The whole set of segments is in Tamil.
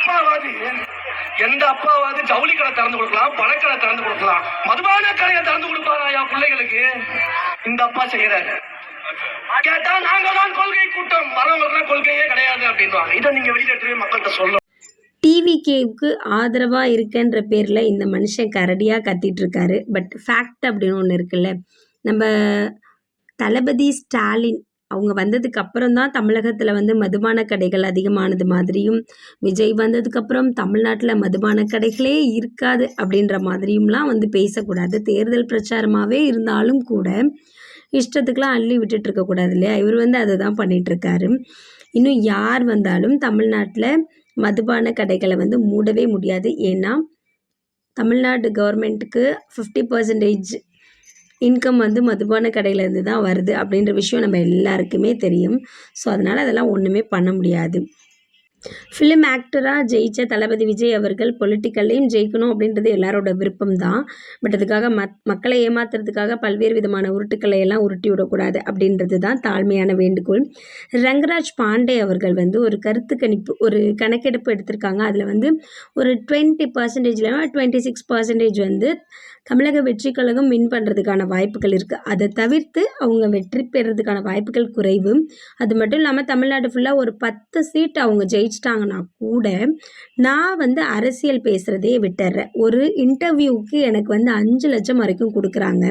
அப்பாவாது எந்த அப்பாவாது ஜவுளி கடை திறந்து கொடுக்கலாம், பழக்கடை திறந்து கொடுக்கலாம், மதுபான கடையை திறந்து கொடுப்பாரா பிள்ளைகளுக்கு? இந்த அப்பா செய்யறாரு. கேட்டா நாங்க தான் கொள்கை கூட்டம், வரவங்களுக்கு கொள்கையே கிடையாது அப்படின்வாங்க. இதை நீங்க வெளியில எடுத்து மக்கள்கிட்ட சொல்ல. டிவிகேவுக்கு ஆதரவாக இருக்குன்ற பேரில் இந்த மனுஷன் கரடியாக கத்திட்டு இருக்காரு. பட் ஃபேக்ட் அப்படின்னு ஒன்று இருக்குல்ல, நம்ம தளபதி ஸ்டாலின் அவங்க வந்ததுக்கு அப்புறம் தான் தமிழகத்தில் வந்து மதுபான கடைகள் அதிகமானது மாதிரியும், விஜய் வந்ததுக்கப்புறம் தமிழ்நாட்டில் மதுபான கடைகளே இருக்காது அப்படின்ற மாதிரியும்லாம் வந்து பேசக்கூடாது. தேர்தல் பிரச்சாரமாகவே இருந்தாலும் கூட இஷ்டத்துக்குலாம் அள்ளி விட்டுட்டு இருக்கக்கூடாது இல்லையா? இவர் வந்து அதை தான் பண்ணிகிட்ருக்காரு. இன்னும் யார் வந்தாலும் தமிழ்நாட்டில் மதுபான கடைகளை வந்து மூடவே முடியாது. ஏன்னா தமிழ்நாடு கவர்மெண்ட்டுக்கு 50% இன்கம் வந்து மதுபான கடையிலேருந்து தான் வருது அப்படின்ற விஷயம் நம்ம எல்லாருக்குமே தெரியும். ஸோ அதனால் அதெல்லாம் ஒன்றுமே பண்ண முடியாது. ஃபிலிம் ஆக்டராக ஜெயித்த தளபதி விஜய் அவர்கள் பொலிட்டிக்கல்லையும் ஜெயிக்கணும் அப்படின்றது எல்லாரோட விருப்பம் தான். பட் அதுக்காக மக்களை ஏமாத்துறதுக்காக பல்வேறு விதமான உருட்டுக்களை எல்லாம் உருட்டி விடக்கூடாது அப்படின்றது தான் தாழ்மையான வேண்டுகோள். ரங்கராஜ் பாண்டே அவர்கள் வந்து ஒரு கருத்து கணிப்பு, ஒரு கணக்கெடுப்பு எடுத்திருக்காங்க. அதில் வந்து ஒரு 20% 26% வந்து தமிழக வெற்றி கழகம் வின் பண்ணுறதுக்கான வாய்ப்புகள் இருக்குது. அதை தவிர்த்து அவங்க வெற்றி பெறதுக்கான வாய்ப்புகள் குறைவு. அது மட்டும் இல்லாமல் தமிழ்நாடு ஃபுல்லாக ஒரு 10 சீட் அவங்க ஜெயிச்சிட்டாங்கன்னா கூட நான் வந்து அரசியல் பேசுகிறதே விட்டுறேன். ஒரு இன்டர்வியூவுக்கு எனக்கு வந்து 5 லட்சம் வரைக்கும் கொடுக்குறாங்க.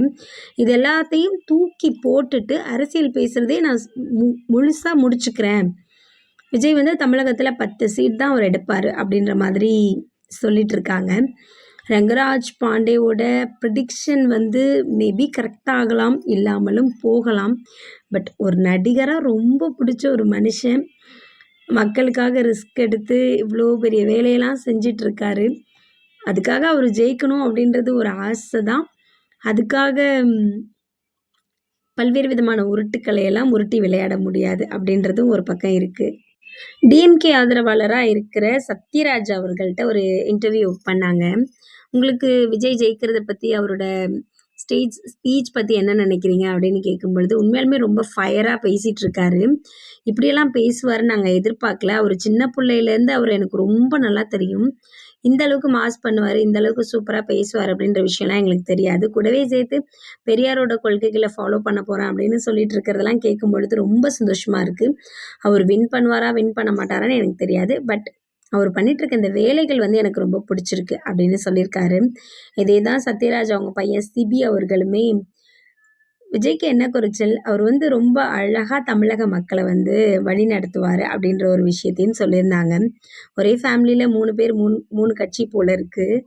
இது எல்லாத்தையும் தூக்கி போட்டுட்டு அரசியல் பேசுகிறதே நான் முழுசாக முடிச்சுக்கிறேன். விஜய் வந்து தமிழகத்தில் 10 சீட் தான் அவர் எடுப்பார் அப்படின்ற மாதிரி சொல்லிட்டு இருக்காங்க. ரங்கராஜ் பாண்டேவோட ப்ரிடிக்ஷன் வந்து மேபி கரெக்டாக ஆகலாம், இல்லாமலும் போகலாம். பட் ஒரு நடிகராக ரொம்ப பிடிச்ச ஒரு மனுஷன் மக்களுக்காக ரிஸ்க் எடுத்து இவ்வளோ பெரிய வேலையெல்லாம் செஞ்சிட்ருக்காரு. அதுக்காக அவர் ஜெயிக்கணும் அப்படின்றது ஒரு ஆசை தான். அதுக்காக பல்வேறு விதமான உருட்டுக்களை எல்லாம் உருட்டி விளையாட முடியாது அப்படின்றதும் ஒரு பக்கம் இருக்குது. டிஎம்கே ஆதரவாளராக இருக்கிற சத்யராஜ் அவர்கள்ட்ட ஒரு இன்டர்வியூ பண்ணாங்க. உங்களுக்கு விஜய் ஜெயிக்கிறத பற்றி, அவரோட ஸ்பீச் பற்றி என்ன நினைக்கிறீங்க அப்படின்னு கேட்கும்பொழுது, உண்மையாலுமே ரொம்ப ஃபயராக பேசிகிட்டு இருக்காரு. இப்படியெல்லாம் பேசுவார்னு நாங்கள் எதிர்பார்க்கல. அவர் சின்ன பிள்ளையிலேருந்து அவர் எனக்கு ரொம்ப நல்லா தெரியும். இந்த அளவுக்கு மாஸ் பண்ணுவார், இந்த அளவுக்கு சூப்பராக பேசுவார் அப்படின்ற விஷயம்லாம் எங்களுக்கு தெரியாது. கூடவே சேர்த்து பெரியாரோட கொள்கைகளை ஃபாலோ பண்ண போகிறேன் அப்படின்னு சொல்லிட்டு இருக்கிறதெல்லாம் கேட்கும் பொழுது ரொம்ப சந்தோஷமாக இருக்குது. அவர் வின் பண்ணுவாரா வின் பண்ண மாட்டாரான்னு எனக்கு தெரியாது. பட் அவர் பண்ணிகிட்ருக்க இந்த வேலைகள் வந்து எனக்கு ரொம்ப பிடிச்சிருக்கு அப்படின்னு சொல்லியிருக்காரு. இதே தான் சத்யராஜ் அவங்க பையன் சிபி அவர்களுமே, விஜய்க்கு என்ன குறைச்சல், அவர் வந்து ரொம்ப அழகாக தமிழக மக்களை வந்து வழி நடத்துவார் அப்படின்ற ஒரு விஷயத்தையும் சொல்லியிருந்தாங்க. ஒரே ஃபேமிலியில் 3 பேர் 3 கட்சி போல் இருக்குது.